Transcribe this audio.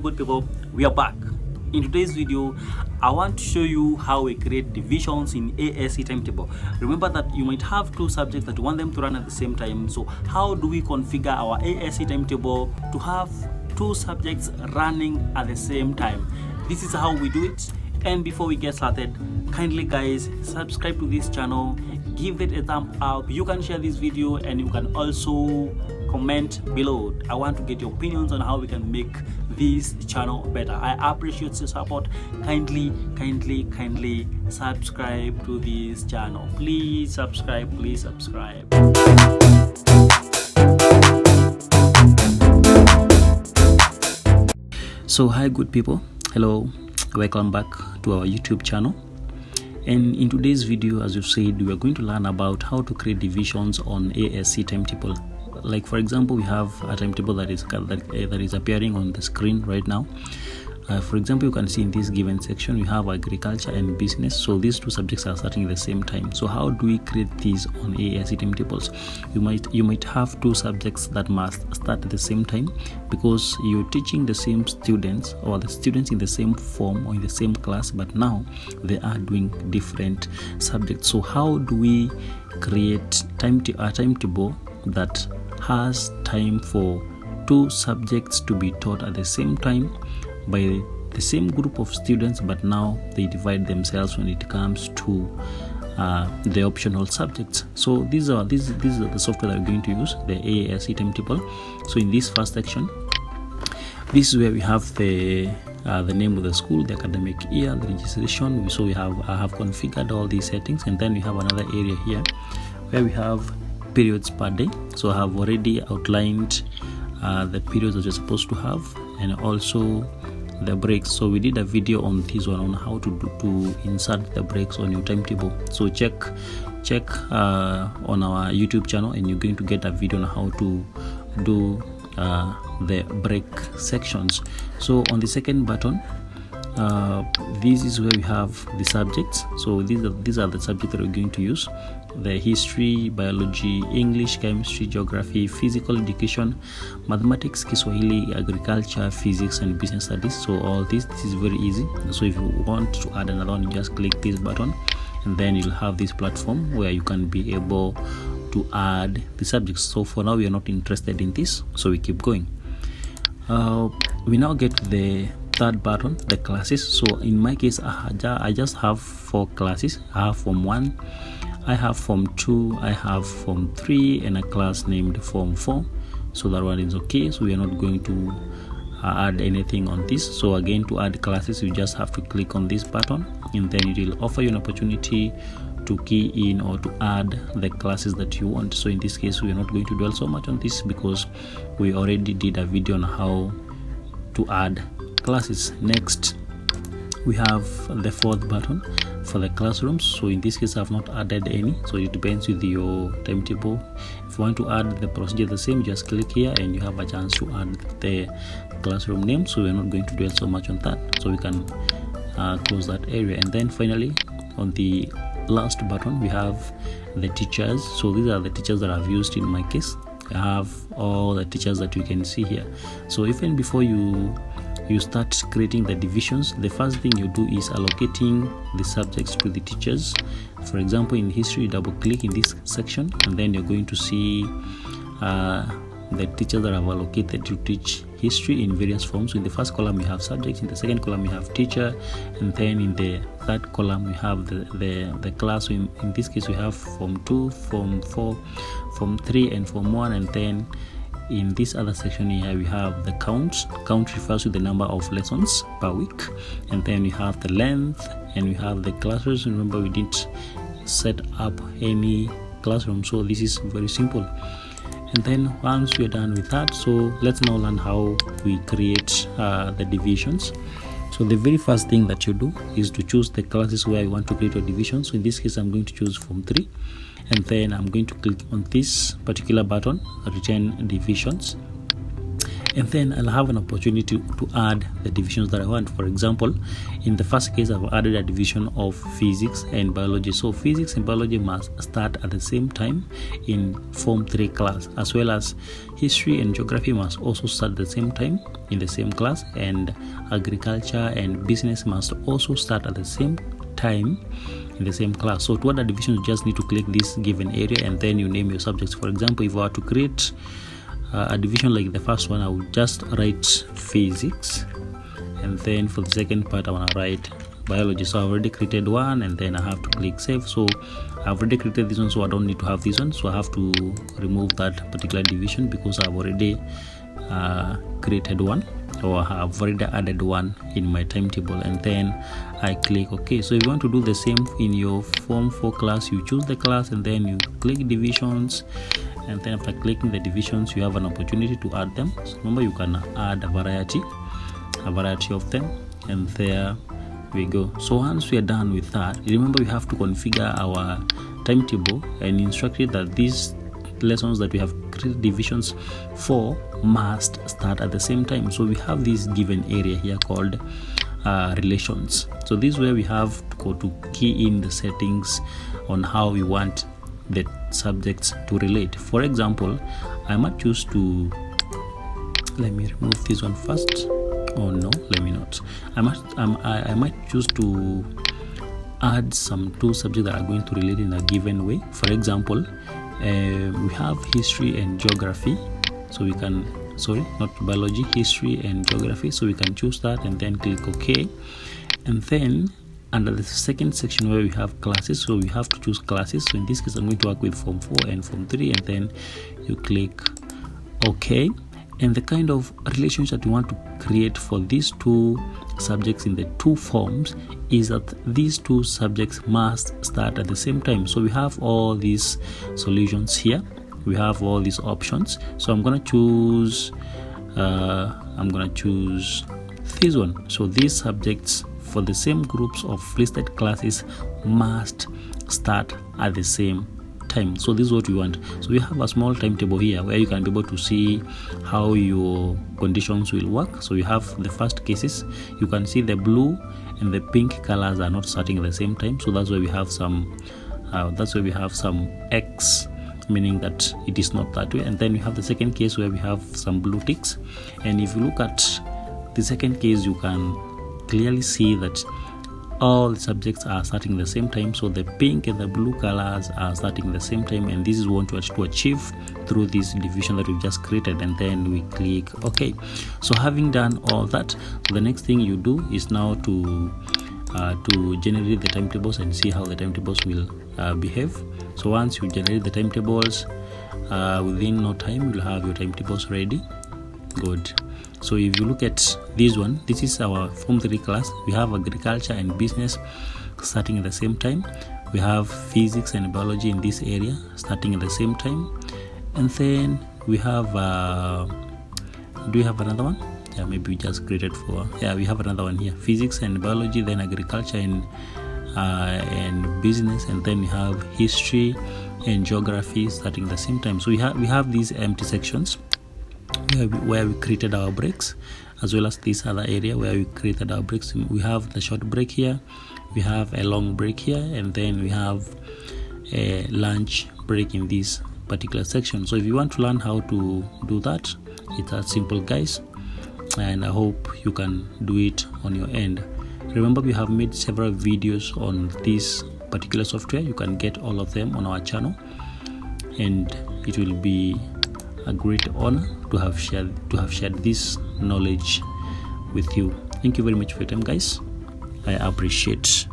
good people, we are back. In today's video, I want to show you how we create divisions in ASC timetable. Remember that you might have two subjects that you want them to run at the same time. So how do we configure our ASC timetable to have two subjects running at the same time? This is how we do it. And before we get started, kindly guys, subscribe to this channel, give it a thumb up. You can share this video and you can also comment below. I want to get your opinions on how we can make this channel better. I appreciate your support. Kindly subscribe to this channel. Please subscribe. So hi good people, hello, welcome back to our YouTube channel. And in today's video, as you've said, we are going to learn about how to create divisions on ASC timetable. Like for example, we have a timetable that is appearing on the screen right now. For example, you can see in this given section we have agriculture and business. So these two subjects are starting at the same time. So how do we create these on ASC timetables? You might have two subjects that must start at the same time because you're teaching the same students or the students in the same form or in the same class, but now they are doing different subjects. So how do we create a timetable that has time for two subjects to be taught at the same time by the same group of students, but now they divide themselves when it comes to the optional subjects. So these are the software that we're going to use, the ASC timetable. So in this first section, this is where we have the name of the school, the academic year, the registration. So I have configured all these settings, and then we have another area here where we have periods per day. So I have already outlined the periods that you're supposed to have, and also the breaks. So we did a video on this one on how to insert the breaks on your timetable. So check on our YouTube channel, and you're going to get a video on how to do the break sections. So on the second button, this is where we have the subjects. So these are the subjects that we're going to use: the history, biology, English, chemistry, geography, physical education, mathematics, Kiswahili, agriculture, physics, and business studies. So all this is very easy. So if you want to add another one, you just click this button, and then you'll have this platform where you can be able to add the subjects. So for now, we are not interested in this, so we keep going. We now get to the third button, the classes. So in my case, I just have 4 classes. I have Form 1, I have Form 2, I have Form 3, and a class named Form 4. So that one is okay. So we are not going to add anything on this. So again, to add classes, you just have to click on this button, and then it will offer you an opportunity to key in or to add the classes that you want. So in this case, we are not going to dwell so much on this because we already did a video on how to add classes. Next, we have the fourth button for the classrooms. So in this case, I have not added any, so it depends with your timetable. If you want to add the procedure the same, just click here and you have a chance to add the classroom name. So we're not going to dwell so much on that, so we can close that area. And then finally, on the last button, we have the teachers. So these are the teachers that I've used in my case. I have all the teachers that you can see here. So even before you start creating the divisions, the first thing you do is allocating the subjects to the teachers. For example, in history, you double click in this section, and then you're going to see the teachers that have allocated to teach history in various forms. So in the first column we have subjects, in the second column we have teacher, and then in the third column we have the class. So in this case we have Form 2, Form 4, Form 3, and Form 1, and then in this other section here we have the count. Count refers to the number of lessons per week, and then we have the length, and we have the classrooms. Remember, we didn't set up any classroom, so this is very simple. And then once we're done with that, so let's now learn how we create the divisions. So the very first thing that you do is to choose the classes where you want to create a division. So in this case, I'm going to choose Form 3, and then I'm going to click on this particular button, return divisions. and then I'll have an opportunity to add the divisions that I want. For example, in the first case, I've added a division of physics and biology. So physics and biology must start at the same time in Form 3 class, as well as history and geography must also start at the same time in the same class, and agriculture and business must also start at the same time in the same class. So to add a division, you just need to click this given area and then you name your subjects. For example, if I were to create a division like the first one, I would just write physics, and then for the second part I want to write biology. So I've already created one, and then I have to click save. So I've already created this one, so I don't need to have this one, so I have to remove that particular division because I've already created one, or I have already added one in my timetable, and then I click OK. So if you want to do the same in your Form 4 class, you choose the class and then you click divisions, and then after clicking the divisions, you have an opportunity to add them. So remember, you can add a variety of them, and there we go. So once we are done with that, remember we have to configure our timetable and instruct it that these lessons that we have created divisions for must start at the same time. So we have this given area here called relations. So this is where we have to go to key in the settings on how we want the subjects to relate. For example, I might choose to, let me remove this one first. Oh no, let me not. I might choose to add some two subjects that are going to relate in a given way. For example, we have history and geography, so we can, sorry, not biology, history and geography. So we can choose that and then click OK. And then under the second section where we have classes, so we have to choose classes. So in this case, I'm going to work with Form 4 and Form 3, and then you click OK. And the kind of relationship that you want to create for these two subjects in the two forms is that these two subjects must start at the same time. So we have all these solutions here, we have all these options. So I'm gonna choose this one. So these subjects for the same groups of listed classes must start at the same time. So this is what we want. So we have a small timetable here where you can be able to see how your conditions will work. So you have the first cases. You can see the blue and the pink colors are not starting at the same time. So that's why we have some X, meaning that it is not that way. And then we have the second case where we have some blue ticks. And if you look at the second case, you can clearly see that all the subjects are starting at the same time. So the pink and the blue colors are starting at the same time, and this is what we want to achieve through this division that we've just created. And then we click OK. So having done all that, so the next thing you do is now to generate the timetables and see how the timetables will behave. So once you generate the timetables, within no time you'll have your timetables ready. Good. So if you look at this one, this is our Form 3 class. We have agriculture and business starting at the same time. We have physics and biology in this area starting at the same time. And then we have, do we have another one? Yeah, maybe we just created for, yeah, we have another one here. Physics and biology, then agriculture and business, and then we have history and geography starting at the same time. So we have these empty sections where we created our breaks, as well as this other area where we created our breaks. We have the short break here, we have a long break here, and then we have a lunch break in this particular section. So if you want to learn how to do that, it's that simple, guys, and I hope you can do it on your end. Remember, we have made several videos on this particular software. You can get all of them on our channel, and it will be a great honor to have shared this knowledge with you. Thank you very much for your time, guys. I appreciate